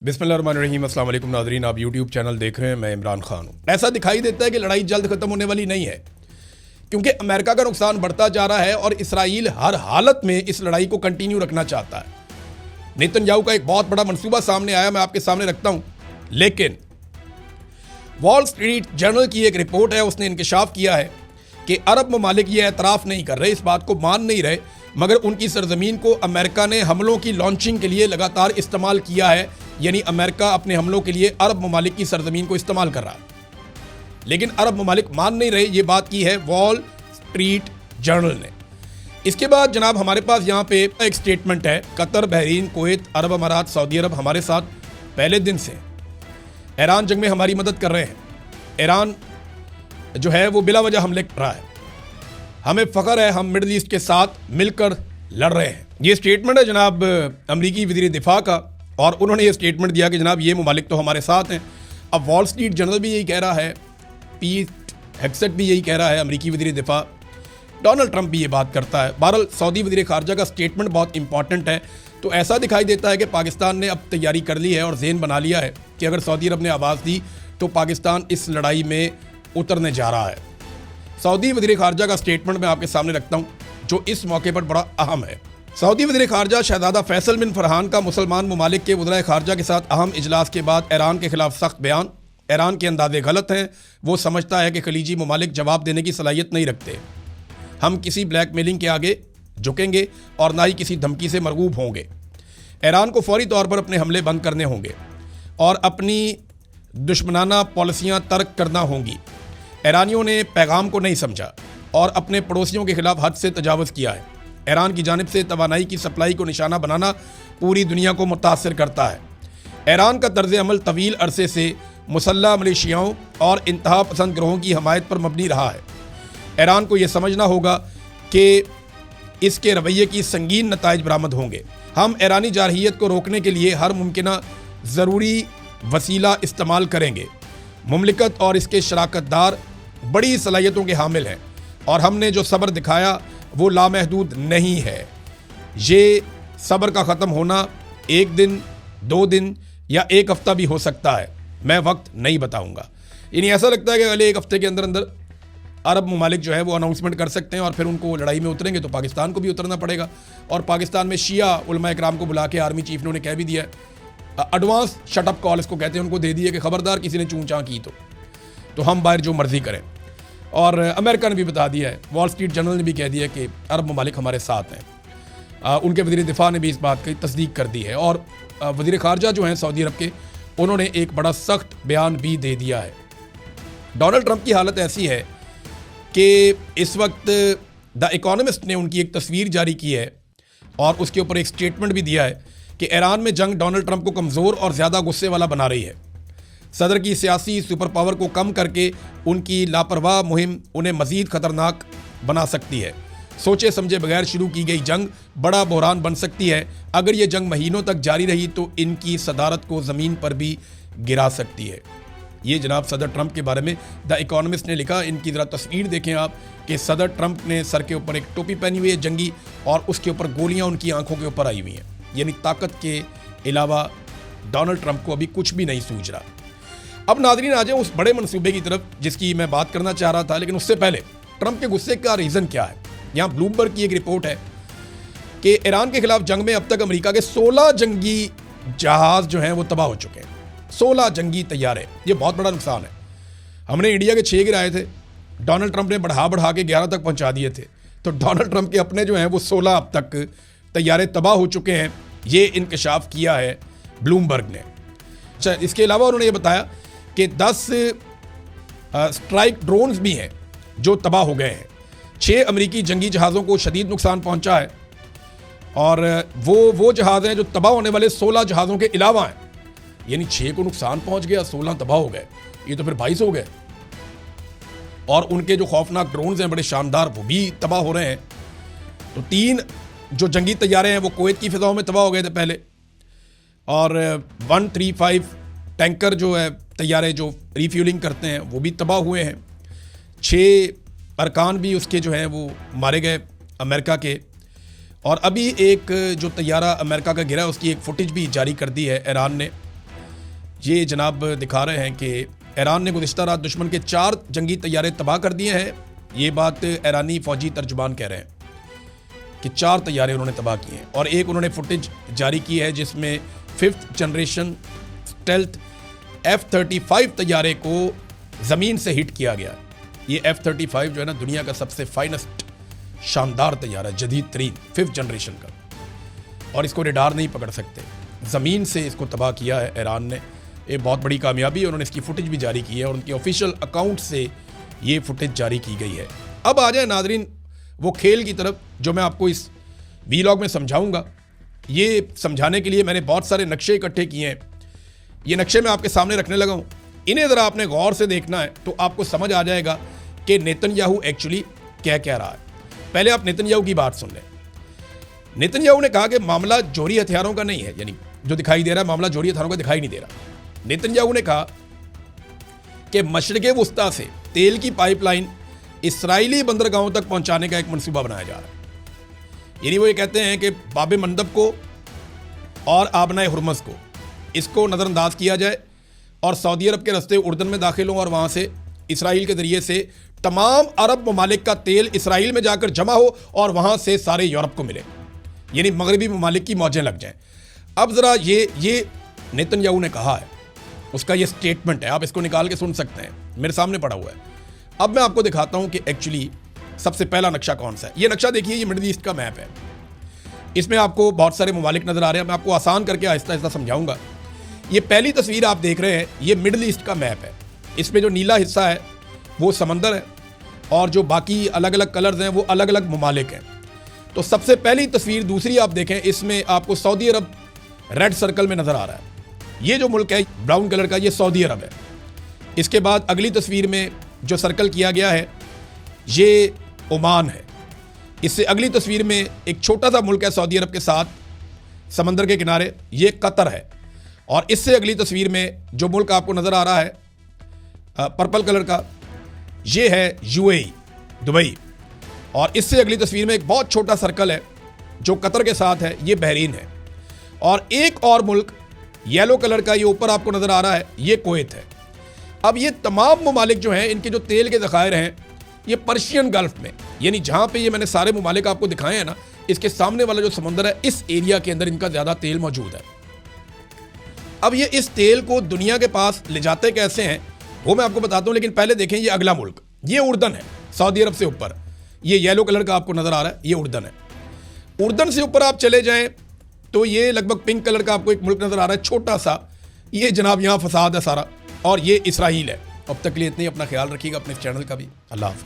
बिस्मिल्लाहिर्रहमानिर्रहीम। अस्सलाम वालेकुम नाज़रीन, आप यूट्यूब चैनल देख रहे हैं। मैं इमरान खान हूँ। ऐसा दिखाई देता है कि लड़ाई जल्द ख़त्म होने वाली नहीं है, क्योंकि अमेरिका का नुकसान बढ़ता जा रहा है और इसराइल हर हालत में इस लड़ाई को कंटिन्यू रखना चाहता है। नेतन्याहू का एक बहुत बड़ा मंसूबा सामने आया, मैं आपके सामने रखता हूँ। लेकिन वॉल स्ट्रीट जर्नल की एक रिपोर्ट है, उसने इंकशाफ किया है कि अरब ममालिक ये एतराफ़ नहीं कर रहे, इस बात को मान नहीं रहे, मगर उनकी सरजमीन को अमेरिका ने हमलों की लॉन्चिंग के लिए लगातार इस्तेमाल किया है। यानी अमेरिका अपने हमलों के लिए अरब ममालिक की सरजमीन को इस्तेमाल कर रहा है। लेकिन अरब ममालिक मान नहीं रहे, ये बात की है वॉल स्ट्रीट जर्नल ने। इसके बाद जनाब हमारे पास यहाँ पे एक स्टेटमेंट है। कतर, बहरीन, कुवैत, अरब अमारात, सऊदी अरब हमारे साथ पहले दिन से। ईरान जंग में हमारी मदद कर रहे हैं। ईरान जो है वो बिला वजह हमले कर रहा है। हमें फ़ख्र है, हम मिडल ईस्ट के साथ मिलकर लड़ रहे हैं। ये स्टेटमेंट है जनाब अमरीकी वज़ीर दिफा का, और उन्होंने ये स्टेटमेंट दिया कि जनाब ये ममालिक तो हमारे साथ हैं। अब वॉल स्ट्रीट जर्नल भी यही कह रहा है, पीट हेग्सेट भी यही कह रहा है, अमरीकी वज़ीर दिफा, डोनाल्ड ट्रंप भी ये बात करता है। बहरहाल सऊदी वज़ीर ख़ारजा का स्टेटमेंट बहुत इंपॉर्टेंट है। तो ऐसा दिखाई देता है कि पाकिस्तान ने अब तैयारी कर ली है और ज़हन बना लिया है कि अगर सऊदी अरब ने आवाज़ दी तो पाकिस्तान इस लड़ाई में उतरने जा रहा है। सऊदी वज़ीर ख़ारजा का स्टेटमेंट मैं आपके सामने रखता हूँ, जो इस मौके पर बड़ा अहम है। सऊदी वज़ीर ख़ारजा शहज़ादा फैसल बिन फरहान का मुसलमान ममालिक के वज़ीर ख़ारजा के साथ अहम इजलास के बाद ईरान के खिलाफ सख्त बयान। ईरान के अंदाज़े गलत हैं, वो समझता है कि खलीजी ममालिक जवाब देने की सलाहियत नहीं रखते। हम किसी ब्लैकमेलिंग के आगे झुकेंगे और ना ही किसी धमकी से मरगूब होंगे। ईरान को फौरी तौर पर अपने हमले बंद करने होंगे और अपनी दुश्मनाना पॉलिसियाँ तर्क करना होंगी। ईरानियों ने पैगाम को नहीं समझा और अपने पड़ोसियों के खिलाफ हद से तजावुज़ किया है। ईरान की जानिब से तवानाई की सप्लाई को निशाना बनाना पूरी दुनिया को मुतासर करता है। ईरान का तर्ज़ अमल तवील अरसे से मुसल्लह मिलिशियाओं और इंतहा पसंद ग्रोहों की हमायत पर मबनी रहा है। ईरान को यह समझना होगा कि इसके रवैये की संगीन नताइज बरामद होंगे। हम ईरानी जारहियत को रोकने के लिए हर मुमकिना ज़रूरी वसीला इस्तेमाल करेंगे। मुमलिकत और इसके शराकतदार बड़ी सलाहियतों के हामिल हैं और हमने जो सब्र दिखाया वो लामहदूद नहीं है। ये सब्र का ख़त्म होना एक दिन, 2 दिन या 1 हफ़्ता भी हो सकता है, मैं वक्त नहीं बताऊंगा। यानी ऐसा लगता है कि अगले 1 हफ़्ते के अंदर अंदर अरब ममालिक जो है वो अनाउंसमेंट कर सकते हैं और फिर उनको लड़ाई में उतरेंगे तो पाकिस्तान को भी उतरना पड़ेगा। और पाकिस्तान में शिया उलमा इकराम को बुला के आर्मी चीफ ने उन्हें कह भी दिया है, एडवांस शटअप कॉल इसको कहते हैं, उनको दे दिए कि खबरदार किसी ने चूं चाँ की तो हम बाहर जो मर्जी करें। और अमेरिका ने भी बता दिया है, वॉल स्ट्रीट जर्नल ने भी कह दिया कि अरब ममालिक हमारे साथ हैं। उनके वज़ीर दिफा ने भी इस बात की तस्दीक कर दी है। और वज़ीर ख़ारजा जो हैं सऊदी अरब के, उन्होंने एक बड़ा सख्त बयान भी दे दिया है। डोनाल्ड ट्रंप की हालत ऐसी है कि इस वक्त द इकोनॉमिस्ट ने उनकी एक तस्वीर जारी की है और उसके ऊपर एक स्टेटमेंट भी दिया है कि ईरान में जंग डोनाल्ड ट्रंप को कमज़ोर और ज़्यादा गुस्से वाला बना रही है। सदर की सियासी सुपर पावर को कम करके उनकी लापरवाह मुहिम उन्हें मज़ीद ख़तरनाक बना सकती है। सोचे समझे बगैर शुरू की गई जंग बड़ा बहरान बन सकती है। अगर ये जंग महीनों तक जारी रही तो इनकी सदारत को ज़मीन पर भी गिरा सकती है। ये जनाब सदर ट्रंप के बारे में द इकोनॉमिस्ट ने लिखा। इनकी ज़रा तस्वीर देखें आप कि सदर ट्रंप ने सर के ऊपर एक टोपी पहनी हुई है जंगी, और उसके ऊपर गोलियाँ उनकी आंखों के ऊपर आई हुई हैं। यानी ताकत के अलावा डोनाल्ड ट्रंप को अभी कुछ भी नहीं सूझ रहा। अब नाज़रीन आ जाए उस बड़े मंसूबे की तरफ जिसकी मैं बात करना चाह रहा था, लेकिन उससे पहले ट्रंप के गुस्से का रीज़न क्या है। यहाँ ब्लूमबर्ग की एक रिपोर्ट है कि ईरान के खिलाफ जंग में अब तक अमेरिका के 16 जंगी जहाज़ जो हैं वो तबाह हो चुके हैं। 16 जंगी तैयारे, ये बहुत बड़ा नुकसान है। हमने इंडिया के 6 गिराए थे, डोनाल्ड ट्रंप ने बढ़ा के 11 तक पहुँचा दिए थे। तो डोनाल्ड ट्रंप के अपने जो हैं वो 16 अब तक तैयारे तबाह हो चुके हैं। ये इंकशाफ किया है ब्लूमबर्ग ने। अच्छा, इसके अलावा उन्होंने ये बताया कि 10 स्ट्राइक ड्रोन्स भी हैं जो तबाह हो गए हैं। 6 अमेरिकी जंगी जहाज़ों को शदीद नुकसान पहुंचा है और वो जहाज़ हैं जो तबाह होने वाले 16 जहाज़ों के अलावा हैं। यानी 6 को नुकसान पहुंच गया, 16 तबाह हो गए, ये तो फिर 22 हो गए। और उनके जो खौफनाक ड्रोन्स हैं बड़े शानदार, वो भी तबाह हो रहे हैं। तो 3 जो जंगी तैयारे हैं वो कुवैत की फ़िज़ाओं में तबाह हो गए थे पहले, और 135 टैंकर जो है तैयारे जो रिफ्यूलिंग करते हैं वो भी तबाह हुए हैं। 6 अरकान भी उसके जो हैं वो मारे गए अमेरिका के। और अभी एक जो तैयारा अमेरिका का गिरा उसकी एक फुटेज भी जारी कर दी है ईरान ने। ये जनाब दिखा रहे हैं कि ईरान ने गुज़िश्ता रात दुश्मन के 4 जंगी तैयारे तबाह कर दिए हैं। ये बात ईरानी फ़ौजी तर्जुमान कह रहे हैं कि 4 तैयारे उन्होंने तबाह किए हैं और एक उन्होंने फुटेज जारी की है जिसमें 5th जनरेशन स्टेल्थ F-35 तैयारे को ज़मीन से हिट किया गया। ये F-35 जो है ना दुनिया का सबसे फाइनेस्ट शानदार तैयारा, जदीद तरीन 5th जनरेशन का, और इसको रेडार नहीं पकड़ सकते। ज़मीन से इसको तबाह किया है ईरान ने। ये बहुत बड़ी कामयाबी है। उन्होंने इसकी फुटेज भी जारी की है और उनकी ऑफिशियल अकाउंट से ये फुटेज जारी की गई है। अब आ जाए नाजरीन वो खेल की तरफ जो मैं आपको इस वीलॉग में समझाऊंगा। ये समझाने के लिए मैंने बहुत सारे नक्शे इकट्ठे किए हैं। ये नक्शे मैं आपके सामने रखने लगा हूँ। इन्हें ज़रा आपने गौर से देखना है तो आपको समझ आ जाएगा कि नेतन्याहू एक्चुअली क्या कह रहा है। पहले आप नेतन्याहू की बात सुन लें। नेतन्याहू ने कहा कि मामला जोहरी हथियारों का नहीं है, यानी जो दिखाई दे रहा है मामला जोहरी हथियारों का दिखाई नहीं दे रहा। नेतन्याहू ने कहा कि मशरिक़े वुस्ता से तेल की पाइपलाइन इसराइली बंदरगाहों तक पहुंचाने का एक मंसूबा बनाया जा रहा है। यानी वो ये कहते हैं कि बाब मंदब को और आबनाए हुरमज़ को इसको नज़रअंदाज किया जाए और सऊदी अरब के रास्ते उर्दन में दाखिल हों और वहाँ से इसराइल के ज़रिए से तमाम अरब ममालिक का तेल इसराइल में जाकर जमा हो और वहाँ से सारे यूरोप को मिले, यानी मगरबी ममालिक की मौजें लग जाएं। अब ज़रा ये नेतन्याहू ने कहा है, उसका ये स्टेटमेंट है, आप इसको निकाल के सुन सकते हैं, मेरे सामने पड़ा हुआ है। अब मैं आपको दिखाता हूँ कि एक्चुअली सबसे पहला नक्शा कौन सा है। ये नक्शा देखिए, ये मिडिल ईस्ट का मैप है। इसमें आपको बहुत सारे ममालिक नज़र आ रहे हैं। मैं आपको आसान करके आहिस्ता आहिस्ता समझाऊंगा। ये पहली तस्वीर आप देख रहे हैं, ये मिडिल ईस्ट का मैप है। इसमें जो नीला हिस्सा है वो समंदर है और जो बाकी अलग अलग कलर्स हैं वो अलग अलग ममालिक हैं। तो सबसे पहली तस्वीर दूसरी आप देखें, इसमें आपको सऊदी अरब रेड सर्कल में नज़र आ रहा है। ये जो मुल्क है ब्राउन कलर का, ये सऊदी अरब है। इसके बाद अगली तस्वीर में जो सर्कल किया गया है ये ओमान है। इससे अगली तस्वीर में एक छोटा सा मुल्क है सऊदी अरब के साथ समंदर के किनारे, ये कतर है। और इससे अगली तस्वीर में जो मुल्क आपको नज़र आ रहा है पर्पल कलर का, ये है UAE दुबई। और इससे अगली तस्वीर में एक बहुत छोटा सर्कल है जो कतर के साथ है, ये बहरीन है। और एक और मुल्क येलो कलर का ये ऊपर आपको नज़र आ रहा है, ये कुवैत है। अब ये तमाम ममालिक जो हैं इनके जो तेल के ज़खायर हैं ये पर्शियन गल्फ में, यानी जहाँ पे ये मैंने सारे ममालिक आपको दिखाए हैं ना, इसके सामने वाला जो समंदर है इस एरिया के अंदर इनका ज़्यादा तेल मौजूद है। अब ये इस तेल को दुनिया के पास ले जाते कैसे हैं वो मैं आपको बताता हूँ, लेकिन पहले देखें ये अगला मुल्क, ये उर्दन है सऊदी अरब से ऊपर। ये येलो कलर का आपको नज़र आ रहा है, ये उर्दन है। उर्दन से ऊपर आप चले जाएं तो ये लगभग पिंक कलर का आपको एक मुल्क नज़र आ रहा है छोटा सा, ये जनाब यहाँ फसाद है सारा, और ये इसराइल है। अब तक के लिए इतनी, अपना ख्याल रखिएगा, अपने चैनल का भी। अल्लाह हाफ़िज़।